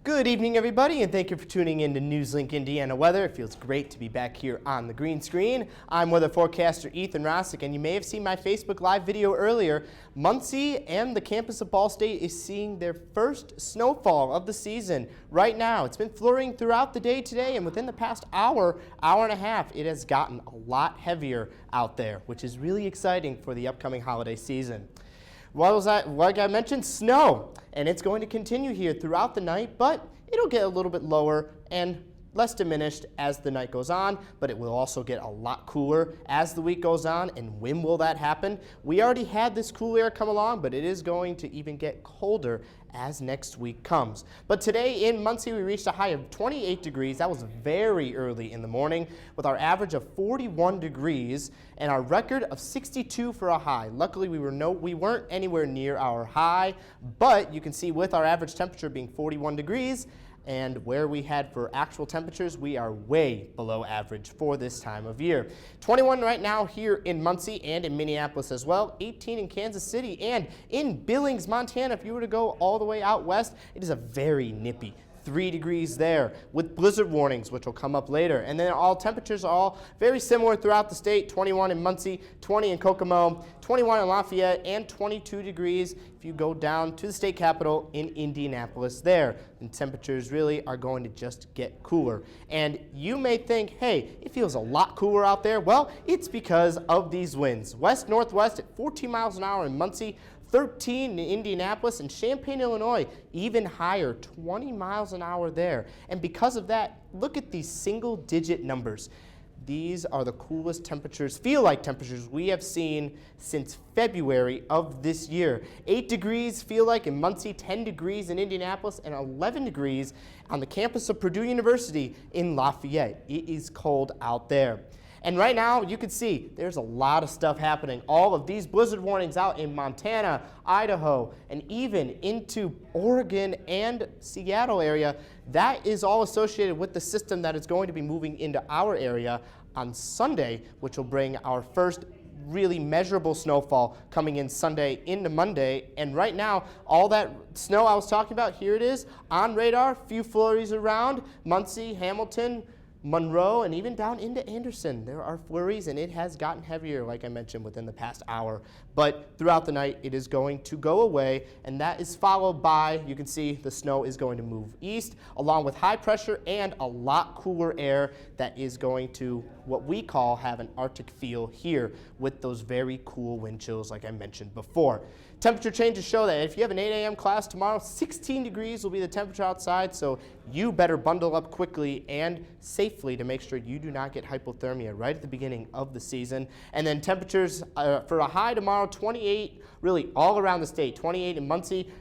Good evening, everybody, and thank you for tuning in to NewsLink Indiana Weather. It feels great to be back here on the green screen. I'm weather forecaster Ethan Rosuck, and you may have seen my Facebook Live video earlier. Muncie and the campus of Ball State is seeing their first snowfall of the season right now. It's been flurrying throughout the day today, and within the past hour and a half, it has gotten a lot heavier out there, which is really exciting for the upcoming holiday season. What was that? Like I mentioned, snow, and it's going to continue here throughout the night, but it'll get a little bit lower and less diminished as the night goes on, but it will also get a lot cooler as the week goes on. And when will that happen? We already had this cool air come along, but it is going to even get colder as next week comes. But today in Muncie, we reached a high of 28 degrees. That was very early in the morning, with our average of 41 degrees and our record of 62 for a high. Luckily, we weren't anywhere near our high, but you can see with our average temperature being 41 degrees, and where we had for actual temperatures, we are way below average for this time of year. 21 right now here in Muncie and in Minneapolis as well. 18 in Kansas City and in Billings, Montana. If you were to go all the way out west, it is a very nippy 3 degrees there with blizzard warnings, which will come up later. And then all temperatures are all very similar throughout the state. 21 in Muncie, 20 in Kokomo, 21 in Lafayette, and 22 degrees if you go down to the state capital in Indianapolis there. And temperatures really are going to just get cooler. And you may think, hey, it feels a lot cooler out there. Well, it's because of these winds. West-northwest at 14 miles an hour in Muncie, 13 in Indianapolis, and Champaign, Illinois, even higher, 20 miles an hour there. And because of that, look at these single-digit numbers. These are the coolest temperatures, feel like temperatures we have seen since February of this year. 8 degrees feel like in Muncie, 10 degrees in Indianapolis, and 11 degrees on the campus of Purdue University in Lafayette. It is cold out there. And right now, you can see there's a lot of stuff happening. All of these blizzard warnings out in Montana, Idaho, and even into Oregon and Seattle area. That is all associated with the system that is going to be moving into our area on Sunday, which will bring our first really measurable snowfall coming in Sunday into Monday. And right now, all that snow I was talking about, here it is on radar. Few flurries around Muncie, Hamilton, Monroe, and even down into Anderson. There are flurries, and it has gotten heavier, like I mentioned, within the past hour. But throughout the night, it is going to go away, and that is followed by, you can see the snow is going to move east, along with high pressure and a lot cooler air that is going to, what we call, have an Arctic feel here with those very cool wind chills like I mentioned before. Temperature changes show that if you have an 8 a.m. class tomorrow, 16 degrees will be the temperature outside, so you better bundle up quickly and safely to make sure you do not get hypothermia right at the beginning of the season. And then temperatures for a high tomorrow, 28 really all around the state, 28 in Muncie,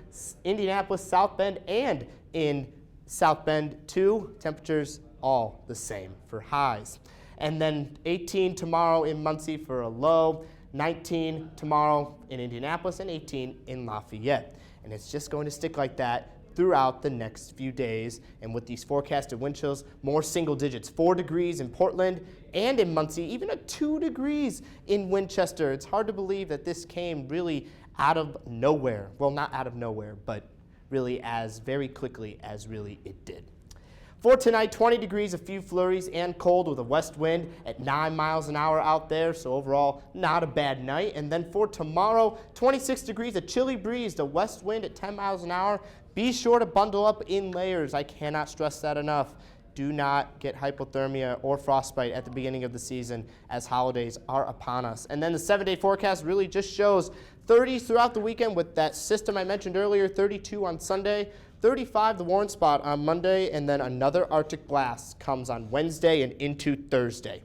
Indianapolis, South Bend, and in South Bend too. Temperatures all the same for highs. And then 18 tomorrow in Muncie for a low, 19 tomorrow in Indianapolis, and 18 in Lafayette. And it's just going to stick like that throughout the next few days. And with these forecasted wind chills, more single digits, 4 degrees in Portland and in Muncie, even a 2 degrees in Winchester. It's hard to believe that this came really out of nowhere. Well, not out of nowhere, but really as very quickly as really it did. For tonight, 20 degrees, a few flurries, and cold with a west wind at 9 miles an hour out there. So overall, not a bad night. And then for tomorrow, 26 degrees, a chilly breeze, the west wind at 10 miles an hour. Be sure to bundle up in layers. I cannot stress that enough. Do not get hypothermia or frostbite at the beginning of the season as holidays are upon us. And then the 7-day forecast really just shows 30s throughout the weekend with that system I mentioned earlier, 32 on Sunday, 35 the Warren spot on Monday, and then another Arctic blast comes on Wednesday and into Thursday.